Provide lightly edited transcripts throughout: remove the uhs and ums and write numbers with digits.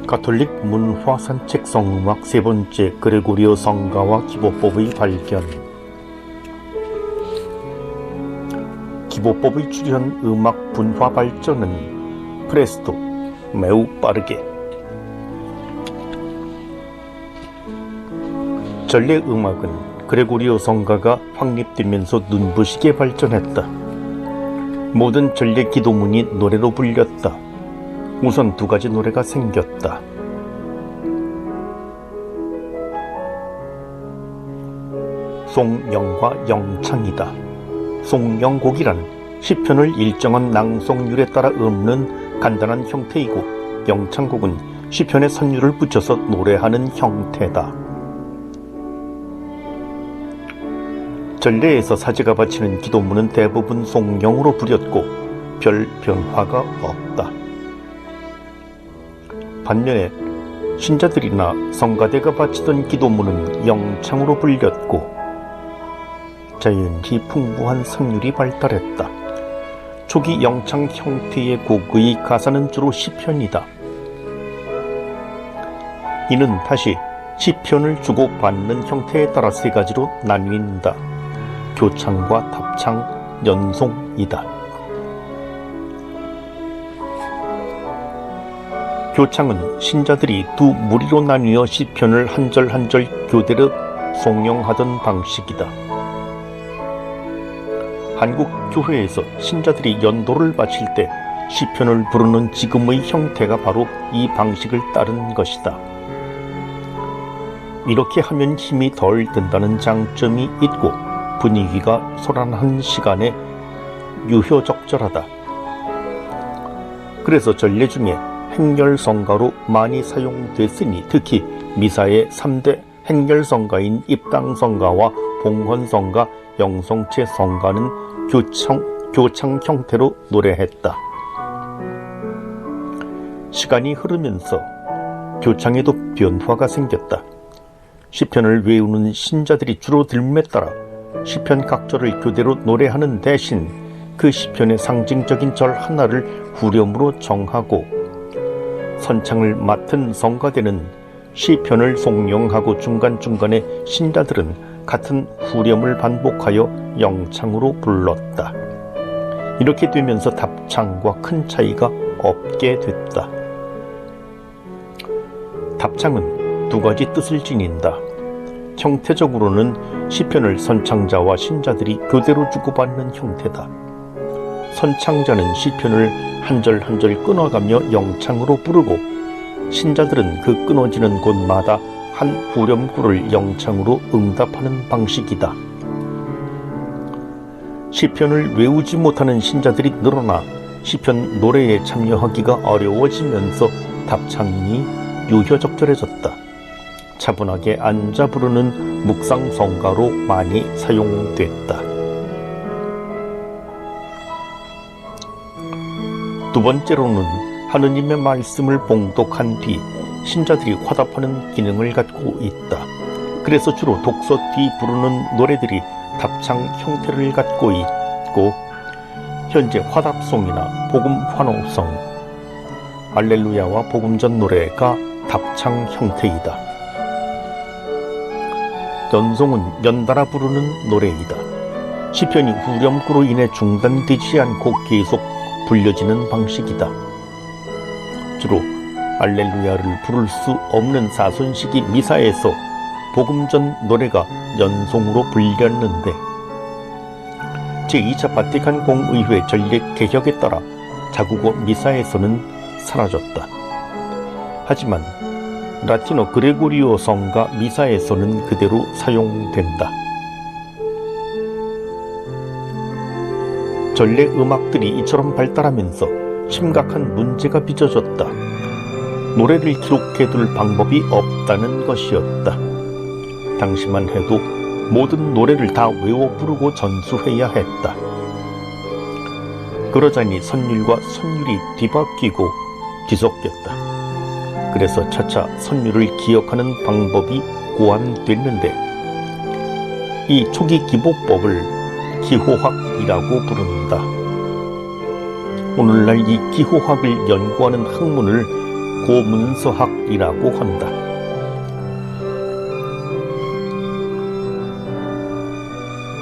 가톨릭 문화 산책성 음악 세 번째 그레고리오 성가와 기보법의 발견. 기보법의 출현 음악 분화 발전은 프레스토, 매우 빠르게. 전래 음악은 그레고리오 성가가 확립되면서 눈부시게 발전했다. 모든 전래 기도문이 노래로 불렸다. 우선 두 가지 노래가 생겼다. 송영과 영창이다. 송영곡이란 시편을 일정한 낭송률에 따라 읊는 간단한 형태이고, 영창곡은 시편에 선율을 붙여서 노래하는 형태다. 전래에서 사제가 바치는 기도문은 대부분 송영으로 부렸고 별 변화가 없다. 반면에 신자들이나 성가대가 바치던 기도문은 영창으로 불렸고 자연히 풍부한 선율이 발달했다. 초기 영창 형태의 곡의 가사는 주로 시편이다. 이는 다시 시편을 주고받는 형태에 따라 세 가지로 나뉜다. 교창과 답창, 연송이다. 교창은 신자들이 두 무리로 나뉘어 시편을 한 절 한 절 교대로 송영하던 방식이다. 한국 교회에서 신자들이 연도를 바칠 때 시편을 부르는 지금의 형태가 바로 이 방식을 따른 것이다. 이렇게 하면 힘이 덜 든다는 장점이 있고 분위기가 소란한 시간에 유효적절하다. 그래서 전래 중에 행렬성가로 많이 사용됐으니 특히 미사의 3대 행렬성가인 입당성가와 봉헌성가, 영송체 성가는 교창 형태로 노래했다. 시간이 흐르면서 교창에도 변화가 생겼다. 시편을 외우는 신자들이 줄어들음에 따라 시편 각절을 교대로 노래하는 대신 그 시편의 상징적인 절 하나를 후렴으로 정하고, 선창을 맡은 성가대는 시편을 송영하고 중간중간에 신자들은 같은 후렴을 반복하여 영창으로 불렀다. 이렇게 되면서 답창과 큰 차이가 없게 됐다. 답창은 두 가지 뜻을 지닌다. 형태적으로는 시편을 선창자와 신자들이 교대로 주고받는 형태다. 선창자는 시편을 한 절 한 절 끊어가며 영창으로 부르고, 신자들은 그 끊어지는 곳마다 한 후렴구를 영창으로 응답하는 방식이다. 시편을 외우지 못하는 신자들이 늘어나 시편 노래에 참여하기가 어려워지면서 답창이 유효적절해졌다. 차분하게 앉아 부르는 묵상성가로 많이 사용됐다. 두 번째로는 하느님의 말씀을 봉독한 뒤 신자들이 화답하는 기능을 갖고 있다. 그래서 주로 독서 뒤 부르는 노래들이 답창 형태를 갖고 있고, 현재 화답송이나 복음 환호성, 알렐루야와 복음전 노래가 답창 형태이다. 연송은 연달아 부르는 노래이다. 시편이 후렴구로 인해 중단되지 않고 계속 불려지는 방식이다. 주로 알렐루야를 부를 수 없는 사순시기 미사에서 복음전 노래가 연송으로 불렸는데, 제2차 바티칸 공의회 전례 개혁에 따라 자국어 미사에서는 사라졌다. 하지만 라틴어 그레고리오 성가 미사에서는 그대로 사용된다. 전래 음악들이 이처럼 발달하면서 심각한 문제가 빚어졌다. 노래를 기록해둘 방법이 없다는 것이었다. 당시만 해도 모든 노래를 다 외워 부르고 전수해야 했다. 그러자니 선율과 선율이 뒤바뀌고 뒤섞였다. 그래서 차차 선율을 기억하는 방법이 고안됐는데, 이 초기 기보법을 기호학이라고 부른다. 오늘날 이 기호학을 연구하는 학문을 고문서학이라고 한다.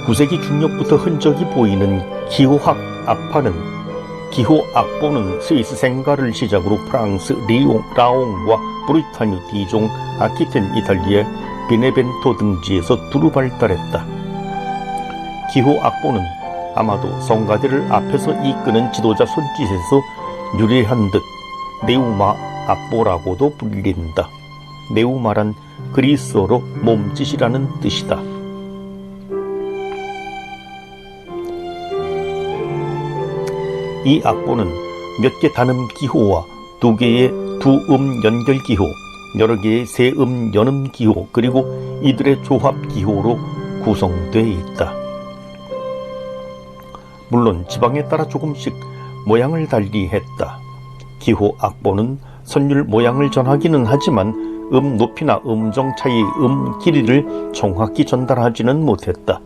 (9세기) 중엽부터 흔적이 보이는 기호학 악파는 기호악보는 스위스 생가를 시작으로 프랑스 라옹과 브리타뉴 디종, 아키텐 이탈리아 베네벤토 등지에서 두루 발달했다. 기호악보는 아마도 성가대를 앞에서 이끄는 지도자 손짓에서 유래한 듯 네우마 악보라고도 불린다. 네우마란 그리스어로 몸짓이라는 뜻이다. 이 악보는 몇 개 단음 기호와 2개의 두음 연결 기호, 여러 개의 세음 연음 기호, 그리고 이들의 조합 기호로 구성되어 있다. 물론 지방에 따라 조금씩 모양을 달리했다. 기호 악보는 선율 모양을 전하기는 하지만 음 높이나 음정 차이, 음 길이를 정확히 전달하지는 못했다.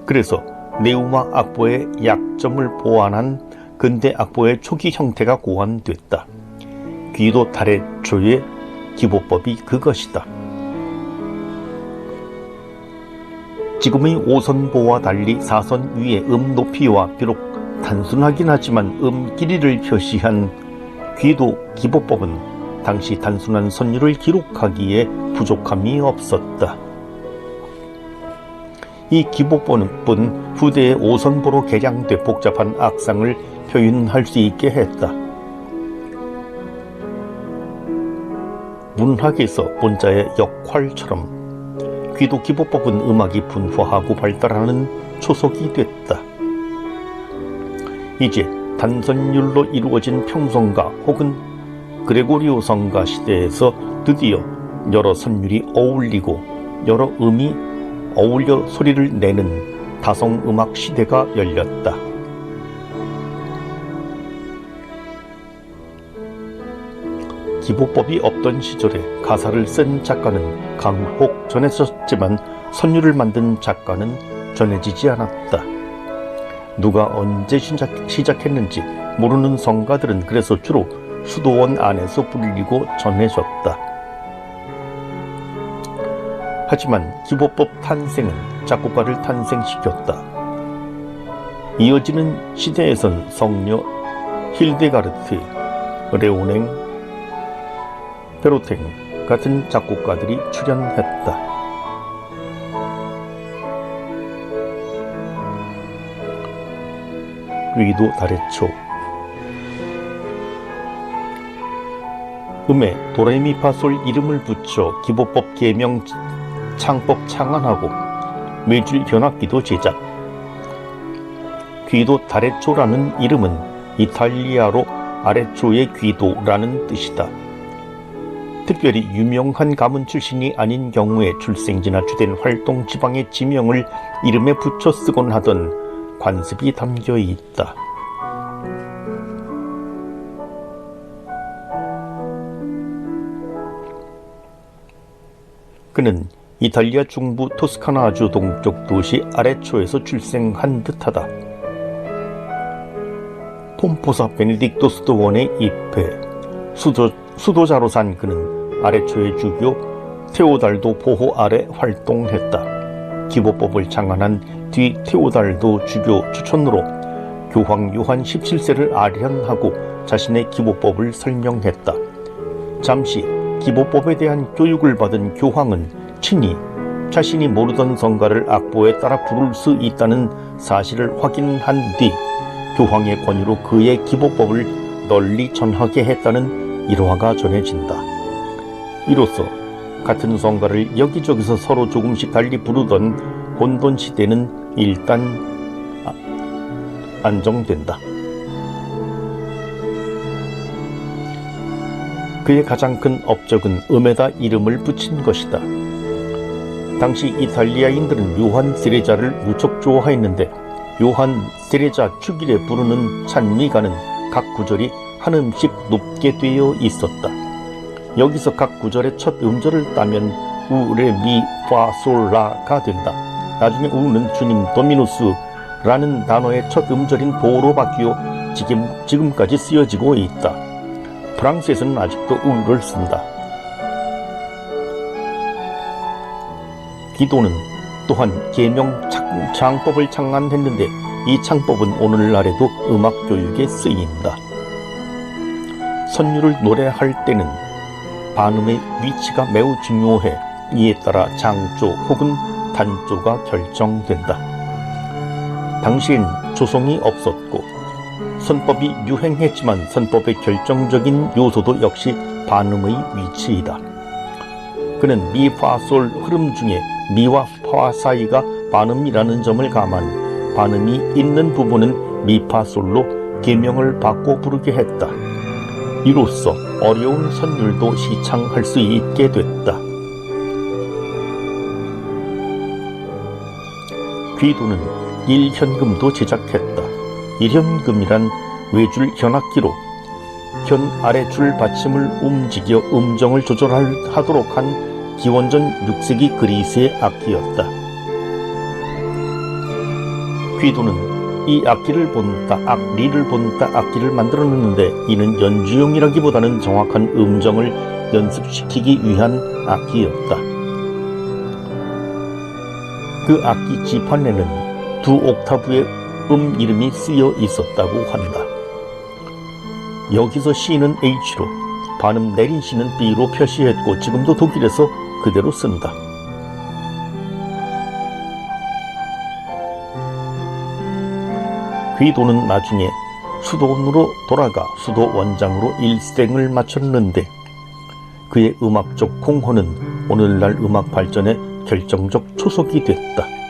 그래서 네우마 악보의 약점을 보완한 근대 악보의 초기 형태가 고안됐다. 귀도 다래초의 기보법이 그것이다. 지금의 5선보와 달리 4선 위의 음 높이와 비록 단순하긴 하지만 음 길이를 표시한 귀도 기보법은 당시 단순한 선율을 기록하기에 부족함이 없었다. 이 기보법은 후대의 5선보로 개량돼 복잡한 악상을 표현할 수 있게 했다. 문학에서 문자의 역할처럼 귀도 기보법은 음악이 분화하고 발달하는 초석이 됐다. 이제 단선율로 이루어진 평성가 혹은 그레고리오 성가 시대에서 드디어 여러 선율이 어울리고 여러 음이 어울려 소리를 내는 다성음악 시대가 열렸다. 기보법이 없던 시절에 가사를 쓴 작가는 간혹 전해졌지만 선율을 만든 작가는 전해지지 않았다. 누가 언제 시작했는지 모르는 성가들은 그래서 주로 수도원 안에서 불리고 전해졌다. 하지만 기보법 탄생은 작곡가를 탄생시켰다. 이어지는 시대에선 성녀 힐데가르트, 레오냉, 베로탱 같은 작곡가들이 출연했다. 귀도 다래초. 음에 도레미파솔 이름을 붙여 기보법 계명 창법 창안하고 매줄 현악기도 제작. 귀도 다래초라는 이름은 이탈리아로 아래초의 귀도라는 뜻이다. 특별히 유명한 가문 출신이 아닌 경우에 출생지나 주된 활동 지방의 지명을 이름에 붙여 쓰곤 하던 관습이 담겨 있다. 그는 이탈리아 중부 토스카나주 동쪽 도시 아레초에서 출생한 듯하다. 폼포사 베네딕토 수도원에 입회, 수도자로 산 그는 아레초의 주교 테오달도 보호 아래 활동했다. 기보법을 창안한 뒤 테오달도 주교 추천으로 교황 요한 17세를 아련하고 자신의 기보법을 설명했다. 잠시 기보법에 대한 교육을 받은 교황은 친히 자신이 모르던 성가를 악보에 따라 부를 수 있다는 사실을 확인한 뒤 교황의 권유로 그의 기보법을 널리 전하게 했다는 일화가 전해진다. 이로써 같은 성가를 여기저기서 서로 조금씩 달리 부르던 혼돈 시대는 일단 안정된다. 그의 가장 큰 업적은 음에다 이름을 붙인 것이다. 당시 이탈리아인들은 요한 세레자를 무척 좋아했는데 요한 세레자 축일에 부르는 찬미가는 각 구절이 한 음씩 높게 되어 있었다. 여기서 각 구절의 첫 음절을 따면 우, 레, 미, 파, 솔, 라가 된다. 나중에 우는 주님 도미누스라는 단어의 첫 음절인 도로 바뀌어 지금까지 쓰여지고 있다. 프랑스에서는 아직도 우를 쓴다. 귀도는 또한 계명 창법을 창안했는데 이 창법은 오늘날에도 음악 교육에 쓰인다. 선율을 노래할 때는 반음의 위치가 매우 중요해 이에 따라 장조 혹은 단조가 결정된다. 당시엔 조성이 없었고 선법이 유행했지만 선법의 결정적인 요소도 역시 반음의 위치이다. 그는 미, 파, 솔 흐름 중에 미와 파 사이가 반음이라는 점을 감안 반음이 있는 부분은 미, 파, 솔로 계명을 바꿔 부르게 했다. 이로써 어려운 선율도 시창할 수 있게 됐다. 귀도는 일현금도 제작했다. 일현금이란 외줄 현악기로 현 아래 줄 받침을 움직여 음정을 조절하도록 한 기원전 6세기 그리스의 악기였다. 귀도는 이 악기를 본따 악리를 본따 악기를 만들어냈는데 이는 연주용이라기보다는 정확한 음정을 연습시키기 위한 악기였다. 그 악기 지판에는 두 옥타브의 이름이 쓰여 있었다고 한다. 여기서 C는 H로, 반음 내린 C는 B로 표시했고 지금도 독일에서 그대로 쓴다. 귀도는 나중에 수도원으로 돌아가 수도 원장으로 일생을 마쳤는데 그의 음악적 공헌은 오늘날 음악 발전에 결정적 초석이 됐다.